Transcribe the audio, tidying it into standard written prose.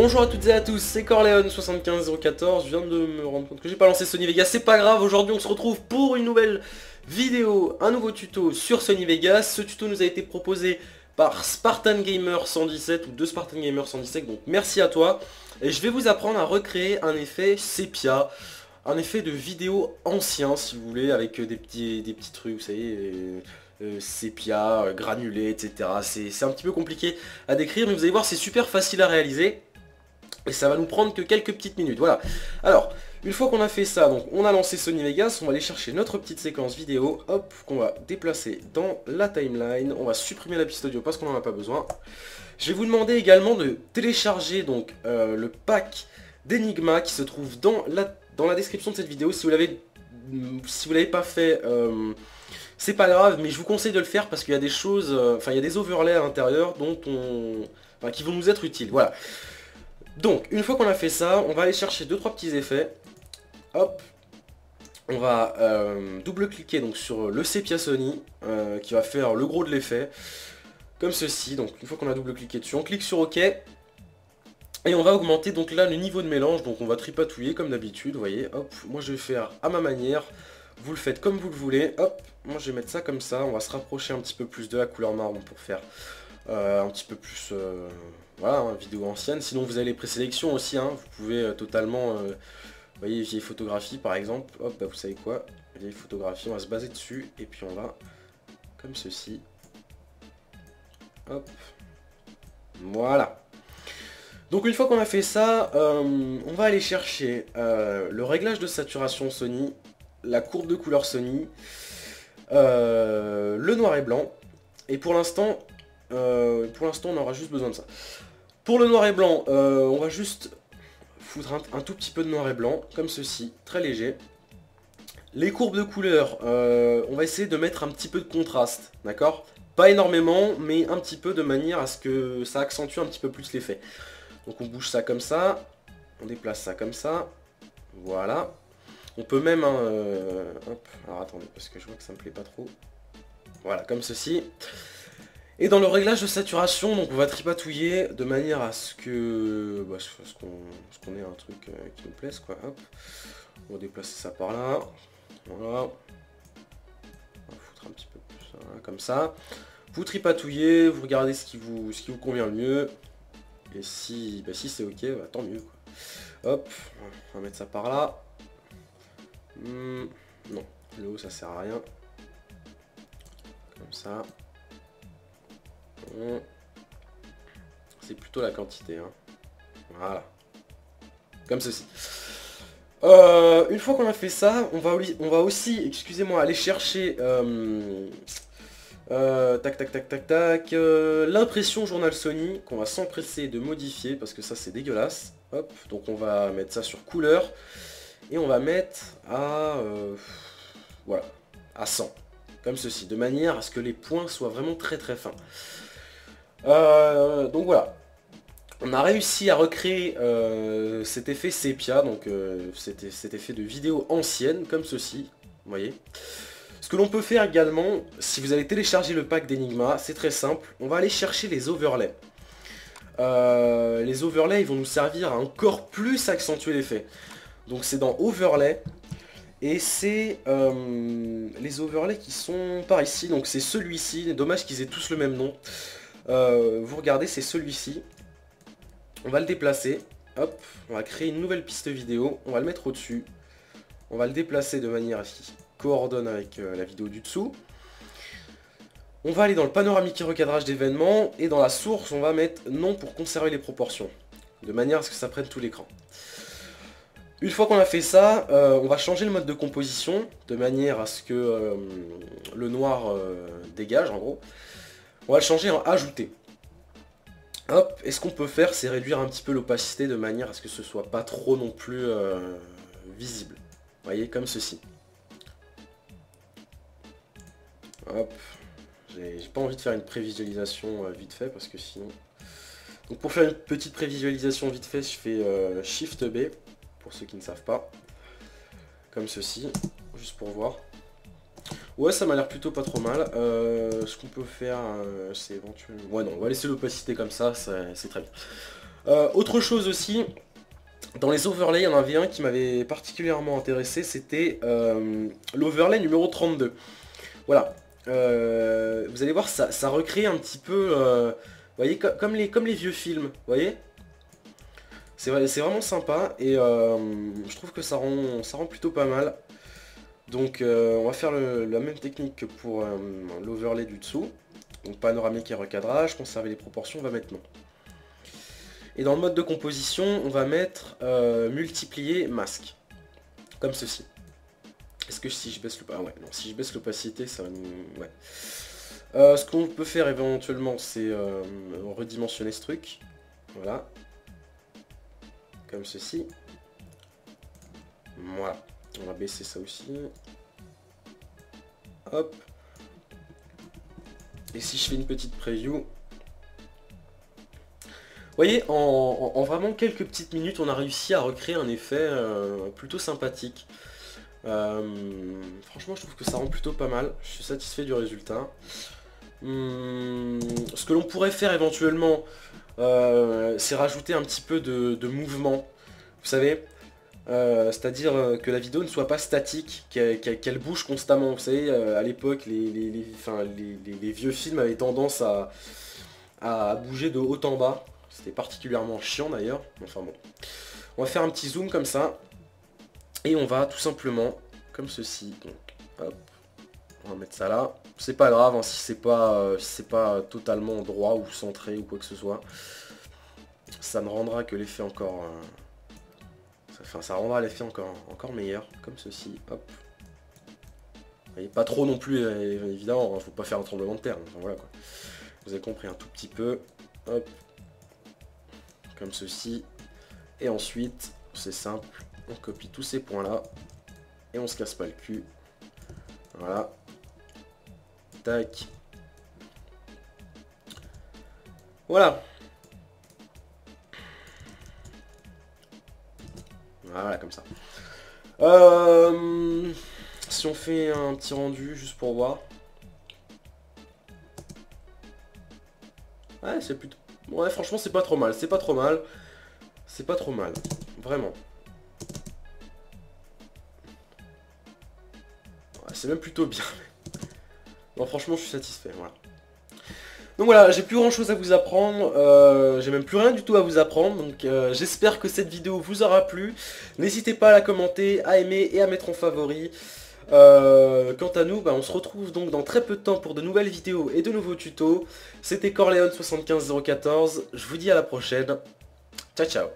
Bonjour à toutes et à tous, c'est Corleone75014, je viens de me rendre compte que j'ai pas lancé Sony Vegas, c'est pas grave, aujourd'hui on se retrouve pour une nouvelle vidéo, un nouveau tuto sur Sony Vegas. Ce tuto nous a été proposé par Spartan Gamer 117 ou de Spartan Gamer 117, donc merci à toi. Et je vais vous apprendre à recréer un effet sépia, un effet de vidéo ancien si vous voulez, avec des petits trucs, vous savez... sépia, granulé, etc. C'est un petit peu compliqué à décrire, mais vous allez voir, c'est super facile à réaliser. Et ça va nous prendre que quelques petites minutes, voilà. Alors, une fois qu'on a fait ça, donc on a lancé Sony Vegas, on va aller chercher notre petite séquence vidéo, hop, qu'on va déplacer dans la timeline. On va supprimer la piste audio parce qu'on n'en a pas besoin. Je vais vous demander également de télécharger donc le pack d'Enigma qui se trouve dans la description de cette vidéo. Si vous l'avez pas fait... c'est pas grave, mais je vous conseille de le faire parce qu'il y a des choses, enfin il y a des overlays à l'intérieur qui vont nous être utiles, voilà. Donc, une fois qu'on a fait ça, on va aller chercher 2-3 petits effets. Hop, on va double-cliquer donc sur le Sepia Sony, qui va faire le gros de l'effet, comme ceci. Donc, une fois qu'on a double-cliqué dessus, on clique sur OK. Et on va augmenter donc là le niveau de mélange, donc on va tripatouiller comme d'habitude, vous voyez. Hop, moi je vais faire à ma manière. Vous le faites comme vous le voulez, hop, moi je vais mettre ça comme ça, on va se rapprocher un petit peu plus de la couleur marron pour faire un petit peu plus, voilà, hein, vidéo ancienne. Sinon vous avez les présélections aussi, hein, vous pouvez totalement, vous voyez, vieille photographie par exemple, hop, bah, vous savez quoi, vieille photographie, on va se baser dessus, et puis on va, comme ceci, hop, voilà. Donc une fois qu'on a fait ça, on va aller chercher le réglage de saturation Sony, la courbe de couleur Sony, le noir et blanc, et pour l'instant on aura juste besoin de ça. Pour le noir et blanc, on va juste foutre un tout petit peu de noir et blanc, comme ceci, très léger. Les courbes de couleur, on va essayer de mettre un petit peu de contraste, d'accord? Pas énormément, mais un petit peu de manière à ce que ça accentue un petit peu plus l'effet. Donc on bouge ça comme ça, on déplace ça comme ça, voilà. On peut même, hop, alors attendez, parce que je vois que ça me plaît pas trop. Voilà, comme ceci. Et dans le réglage de saturation, donc on va tripatouiller de manière à ce que, bah, qu'on ait un truc qui nous plaise, quoi. Hop, on va déplacer ça par là. Voilà. On va foutre un petit peu plus, voilà, comme ça. Vous tripatouillez, vous regardez ce qui vous convient le mieux. Et si c'est ok, bah, tant mieux, quoi. Hop, on va mettre ça par là. Non, le haut ça sert à rien. Comme ça. C'est plutôt la quantité, hein. Voilà. Comme ceci. Une fois qu'on a fait ça, on va aussi, excusez-moi, aller chercher l'impression journal Sony qu'on va s'empresser de modifier parce que ça c'est dégueulasse. Hop, donc on va mettre ça sur couleur. Et on va mettre à, voilà, à 100, comme ceci, de manière à ce que les points soient vraiment très très fins. Donc voilà, on a réussi à recréer cet effet sépia, donc cet effet de vidéo ancienne, comme ceci, vous voyez. Ce que l'on peut faire également, si vous allez télécharger le pack d'Enigma, c'est très simple, on va aller chercher les overlays. Les overlays, ils vont nous servir à encore plus accentuer l'effet. Donc c'est dans Overlay, et c'est les overlays qui sont par ici, donc c'est celui-ci, dommage qu'ils aient tous le même nom. Vous regardez, c'est celui-ci, on va le déplacer, hop, on va créer une nouvelle piste vidéo, on va le mettre au-dessus, on va le déplacer de manière à ce qu'il coordonne avec la vidéo du dessous. On va aller dans le panoramique et recadrage d'événements, et dans la source on va mettre non pour conserver les proportions, de manière à ce que ça prenne tout l'écran. Une fois qu'on a fait ça, on va changer le mode de composition, de manière à ce que le noir dégage, en gros. On va le changer en ajouter. Hop, et ce qu'on peut faire, c'est réduire un petit peu l'opacité, de manière à ce que ce soit pas trop non plus visible. Vous voyez, comme ceci. Hop, j'ai pas envie de faire une prévisualisation vite fait, parce que sinon... Donc pour faire une petite prévisualisation vite fait, je fais Shift B. Pour ceux qui ne savent pas, comme ceci, juste pour voir. Ouais, ça m'a l'air plutôt pas trop mal. Ce qu'on peut faire, c'est éventuellement... Ouais, non, on va laisser l'opacité comme ça, c'est très bien. Autre chose aussi, dans les overlays, il y en avait un qui m'avait particulièrement intéressé, c'était l'overlay numéro 32. Voilà. Vous allez voir, ça recrée un petit peu, vous voyez, comme les vieux films, vous voyez. C'est vraiment sympa et je trouve que ça rend plutôt pas mal. Donc on va faire la même technique que pour l'overlay du dessous. Donc panoramique et recadrage, conserver les proportions, on va mettre non. Et dans le mode de composition, on va mettre multiplier masque. Comme ceci. Est-ce que si je baisse l'opacité... Ah ouais, non, si je baisse l'opacité, ça va nous... Ouais. Ce qu'on peut faire éventuellement, c'est redimensionner ce truc. Voilà. Comme ceci. Voilà. On va baisser ça aussi. Hop. Et si je fais une petite preview... Vous voyez, en vraiment quelques petites minutes, on a réussi à recréer un effet plutôt sympathique. Franchement, je trouve que ça rend plutôt pas mal. Je suis satisfait du résultat. Ce que l'on pourrait faire éventuellement, c'est rajouter un petit peu de mouvement. Vous savez, c'est-à-dire que la vidéo ne soit pas statique, qu'elle bouge constamment. Vous savez, à l'époque, les vieux films avaient tendance à bouger de haut en bas. C'était particulièrement chiant d'ailleurs. Enfin bon. On va faire un petit zoom comme ça. Et on va tout simplement, comme ceci. Donc, hop. On va mettre ça là. C'est pas grave hein, si c'est pas totalement droit ou centré ou quoi que ce soit. Ça ne rendra que l'effet encore... Enfin, ça rendra l'effet encore meilleur. Comme ceci. Hop. Vous voyez, pas trop non plus, évidemment. Hein, faut pas faire un tremblement de terre. Enfin, voilà quoi. Vous avez compris un tout petit peu. Hop. Comme ceci. Et ensuite, c'est simple. On copie tous ces points là. Et on se casse pas le cul. Voilà. Tac. Voilà. Voilà, comme ça. Si on fait un petit rendu, juste pour voir. Ouais, c'est plutôt... Ouais, franchement, c'est pas trop mal. C'est pas trop mal. C'est pas trop mal. Vraiment. Ouais, c'est même plutôt bien. Non, franchement, je suis satisfait. Voilà. Donc voilà, j'ai plus grand chose à vous apprendre, j'ai même plus rien du tout à vous apprendre, donc j'espère que cette vidéo vous aura plu. N'hésitez pas à la commenter, à aimer et à mettre en favori. Quant à nous, on se retrouve donc dans très peu de temps pour de nouvelles vidéos et de nouveaux tutos. C'était Corleone75014, je vous dis à la prochaine. Ciao ciao.